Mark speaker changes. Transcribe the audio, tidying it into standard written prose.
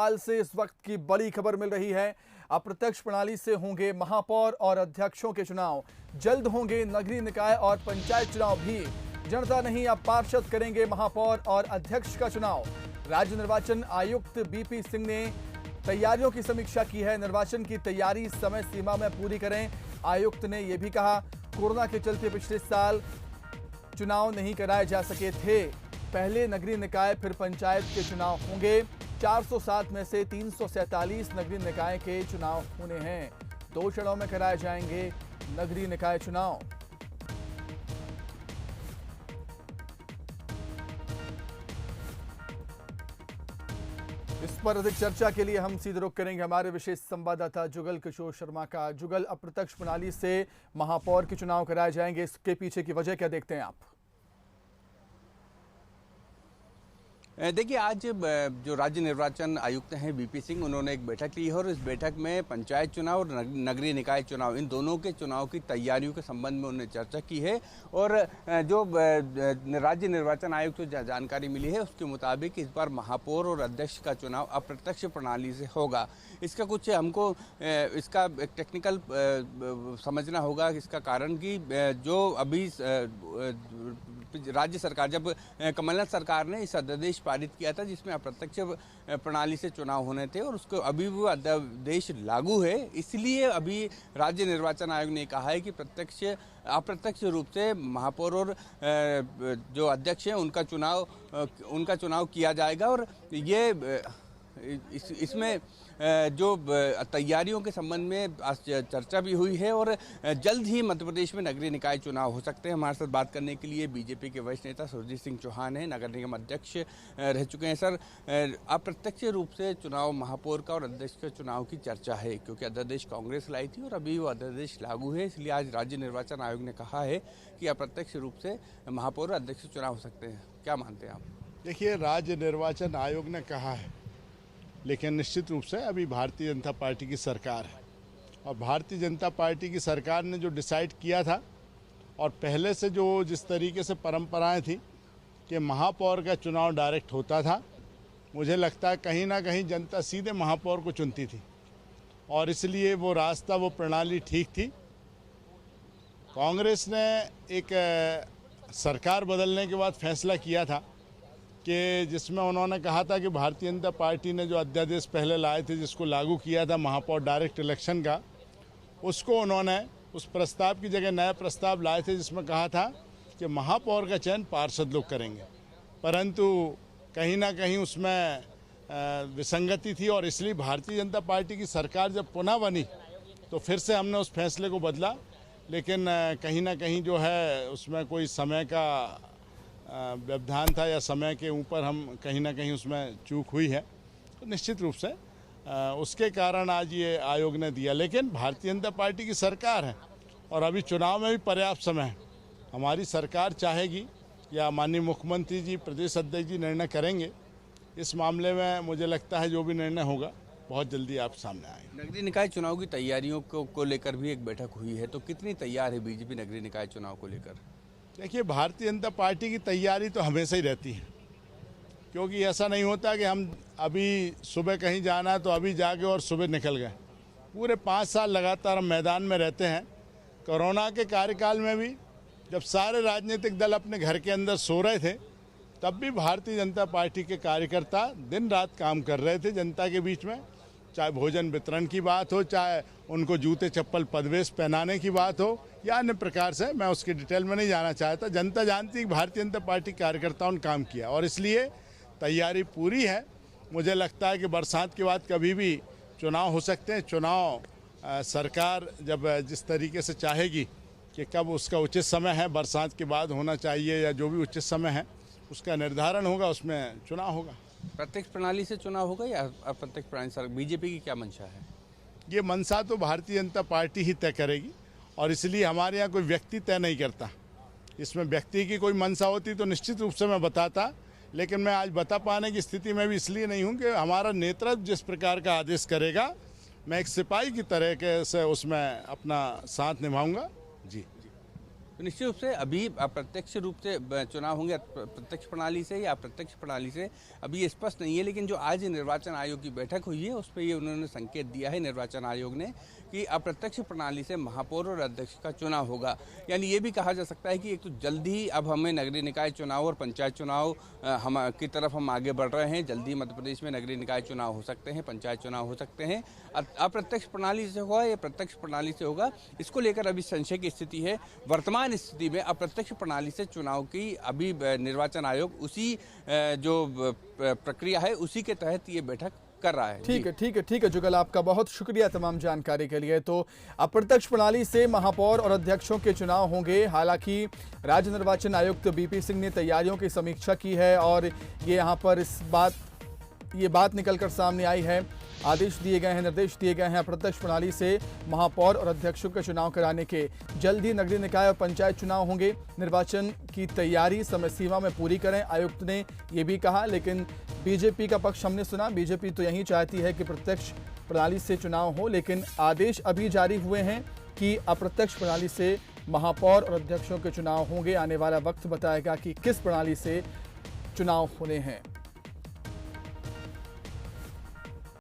Speaker 1: हाल से इस वक्त की बड़ी खबर मिल रही है। अप्रत्यक्ष प्रणाली से होंगे महापौर और अध्यक्षों के चुनाव। जल्द होंगे नगरीय निकाय और पंचायत चुनाव भी। जनता नहीं, अब पार्षद करेंगे महापौर और अध्यक्ष का चुनाव। राज्य निर्वाचन आयुक्त बीपी सिंह ने तैयारियों की समीक्षा की है। निर्वाचन की तैयारी समय सीमा में पूरी करें। आयुक्त ने यह भी कहा, कोरोना के चलते पिछले साल चुनाव नहीं कराए जा सके थे। पहले नगरीय निकाय फिर पंचायत के चुनाव होंगे। 407 में से 347 नगरीय निकाय के चुनाव होने हैं। 2 चरणों में कराए जाएंगे नगरीय निकाय चुनाव। इस पर अधिक चर्चा के लिए हम सीधे रुख करेंगे हमारे विशेष संवाददाता जुगल किशोर शर्मा का। जुगल, अप्रत्यक्ष प्रणाली से महापौर के चुनाव कराए जाएंगे, इसके पीछे की वजह क्या देखते हैं आप?
Speaker 2: देखिए, आज जो राज्य निर्वाचन आयुक्त हैं बीपी सिंह, उन्होंने एक बैठक ली है और इस बैठक में पंचायत चुनाव और नगरीय निकाय चुनाव, इन दोनों के चुनाव की तैयारियों के संबंध में उन्होंने चर्चा की है। और जो राज्य निर्वाचन आयुक्त को जानकारी मिली है उसके मुताबिक इस बार महापौर और अध्यक्ष का चुनाव अप्रत्यक्ष प्रणाली से होगा। इसका कुछ हमको इसका एक टेक्निकल समझना होगा। इसका कारण कि जो अभी राज्य सरकार, जब कमलनाथ सरकार ने इस अध्यादेश पारित किया था जिसमें अप्रत्यक्ष प्रणाली से चुनाव होने थे और उसको अभी वो अध्यादेश लागू है, इसलिए अभी राज्य निर्वाचन आयोग ने कहा है कि अप्रत्यक्ष रूप से महापौर और जो अध्यक्ष हैं उनका चुनाव किया जाएगा। और ये इसमें जो तैयारियों के संबंध में चर्चा भी हुई है और जल्द ही मध्य प्रदेश में नगरीय निकाय चुनाव हो सकते हैं। हमारे साथ बात करने के लिए बीजेपी के वरिष्ठ नेता सुरजीत सिंह चौहान हैं, नगर निगम अध्यक्ष रह चुके हैं। सर, अप्रत्यक्ष रूप से चुनाव महापौर का और अध्यक्ष के चुनाव की चर्चा है क्योंकि अध्यादेश कांग्रेस लाई थी और अभी वो अध्यादेश लागू है, इसलिए आज राज्य निर्वाचन आयोग ने कहा है कि अप्रत्यक्ष रूप से महापौर और अध्यक्ष चुनाव हो सकते हैं। क्या मानते हैं आप?
Speaker 3: देखिए, राज्य निर्वाचन आयोग ने कहा है, लेकिन निश्चित रूप से अभी भारतीय जनता पार्टी की सरकार है और भारतीय जनता पार्टी की सरकार ने जो डिसाइड किया था और पहले से जो जिस तरीके से परंपराएं थी कि महापौर का चुनाव डायरेक्ट होता था, मुझे लगता है कहीं ना कहीं जनता सीधे महापौर को चुनती थी और इसलिए वो रास्ता, वो प्रणाली ठीक थी। कांग्रेस ने एक सरकार बदलने के बाद फैसला किया था कि जिसमें उन्होंने कहा था कि भारतीय जनता पार्टी ने जो अध्यादेश पहले लाए थे जिसको लागू किया था महापौर डायरेक्ट इलेक्शन का, उसको उन्होंने उस प्रस्ताव की जगह नया प्रस्ताव लाए थे जिसमें कहा था कि महापौर का चयन पार्षद लोग करेंगे। परंतु कहीं ना कहीं उसमें विसंगति थी और इसलिए भारतीय जनता पार्टी की सरकार जब पुनः बनी तो फिर से हमने उस फैसले को बदला। लेकिन कहीं ना कहीं जो है उसमें कोई समय का व्यवधान था या समय के ऊपर हम कहीं ना कहीं उसमें चूक हुई है, तो निश्चित रूप से उसके कारण आज ये आयोग ने दिया। लेकिन भारतीय जनता पार्टी की सरकार है और अभी चुनाव में भी पर्याप्त समय है। हमारी सरकार चाहेगी या माननीय मुख्यमंत्री जी, प्रदेश अध्यक्ष जी निर्णय करेंगे इस मामले में। मुझे लगता है जो भी निर्णय होगा बहुत जल्दी आप सामने आएगा।
Speaker 2: नगरीय निकाय चुनाव की तैयारियों को लेकर भी एक बैठक हुई है, तो कितनी तैयार है बीजेपी नगरीय निकाय चुनाव को लेकर?
Speaker 3: देखिए, भारतीय जनता पार्टी की तैयारी तो हमेशा ही रहती है क्योंकि ऐसा नहीं होता कि हम अभी सुबह कहीं जाना है तो अभी जाके और सुबह निकल गए। पूरे 5 साल लगातार हम मैदान में रहते हैं। कोरोना के कार्यकाल में भी जब सारे राजनीतिक दल अपने घर के अंदर सो रहे थे तब भी भारतीय जनता पार्टी के कार्यकर्ता दिन रात काम कर रहे थे जनता के बीच में, चाहे भोजन वितरण की बात हो, चाहे उनको जूते चप्पल पदवेश पहनाने की बात हो या अन्य प्रकार से। मैं उसकी डिटेल में नहीं जाना चाहता। जनता जानती है कि भारतीय जनता पार्टी कार्यकर्ताओं ने काम किया और इसलिए तैयारी पूरी है। मुझे लगता है कि बरसात के बाद कभी भी चुनाव हो सकते हैं। चुनाव सरकार जब जिस तरीके से चाहेगी कि कब उसका उचित समय है, बरसात के बाद होना चाहिए या जो भी उचित समय है उसका निर्धारण होगा, उसमें चुनाव होगा।
Speaker 2: प्रत्यक्ष प्रणाली से चुनाव होगा या अप्रत्यक्ष प्रणाली से? बीजेपी की क्या मंशा है?
Speaker 3: ये मंशा तो भारतीय जनता पार्टी ही तय करेगी और इसलिए हमारे यहाँ कोई व्यक्ति तय नहीं करता। इसमें व्यक्ति की कोई मंशा होती तो निश्चित रूप से मैं बताता, लेकिन मैं आज बता पाने की स्थिति में भी इसलिए नहीं हूँ कि हमारा नेतृत्व जिस प्रकार का आदेश करेगा मैं एक सिपाही की तरह से उसमें अपना साथ निभाऊंगा। जी।
Speaker 2: तो निश्चित रूप से अभी अप्रत्यक्ष रूप से चुनाव होंगे प्रत्यक्ष प्रणाली से या अप्रत्यक्ष प्रणाली से अभी ये स्पष्ट नहीं है, लेकिन जो आज निर्वाचन आयोग की बैठक हुई है उस पर ये उन्होंने संकेत दिया है निर्वाचन आयोग ने कि अप्रत्यक्ष प्रणाली से महापौर और अध्यक्ष का चुनाव होगा। यानी ये भी कहा जा सकता है कि एक तो जल्दी अब हमें नगरीय निकाय चुनाव और पंचायत चुनाव की तरफ हम आगे बढ़ रहे हैं। जल्दी मध्य प्रदेश में नगरीय निकाय चुनाव हो सकते हैं, पंचायत चुनाव हो सकते हैं। अप्रत्यक्ष प्रणाली से होगा या प्रत्यक्ष प्रणाली से होगा, इसको लेकर अभी संशय की स्थिति है। वर्तमान स्थिति में अप्रत्यक्ष प्रणाली से चुनाव की अभी निर्वाचन आयोग उसी जो प्रक्रिया है उसी के तहत ये बैठक कर रहा है।
Speaker 1: ठीक है जुगल, आपका बहुत शुक्रिया तमाम जानकारी के लिए। तो अप्रत्यक्ष प्रणाली से महापौर और अध्यक्षों के चुनाव होंगे। हालांकि राज्य निर्वाचन आयुक्त बीपी सिंह ने तैयारियों की समीक्षा की है और ये यहाँ पर ये बात निकलकर सामने आई है। आदेश दिए गए हैं, निर्देश दिए गए हैं अप्रत्यक्ष प्रणाली से महापौर और अध्यक्षों के चुनाव कराने के। जल्द ही नगरीय निकाय और पंचायत चुनाव होंगे। निर्वाचन की तैयारी समय सीमा में पूरी करें, आयुक्त ने ये भी कहा। लेकिन बीजेपी का पक्ष हमने सुना, बीजेपी तो यही चाहती है कि प्रत्यक्ष प्रणाली से चुनाव हो, लेकिन आदेश अभी जारी हुए हैं कि अप्रत्यक्ष प्रणाली से महापौर और अध्यक्षों के चुनाव होंगे। आने वाला वक्त बताएगा कि किस प्रणाली से चुनाव होने हैं।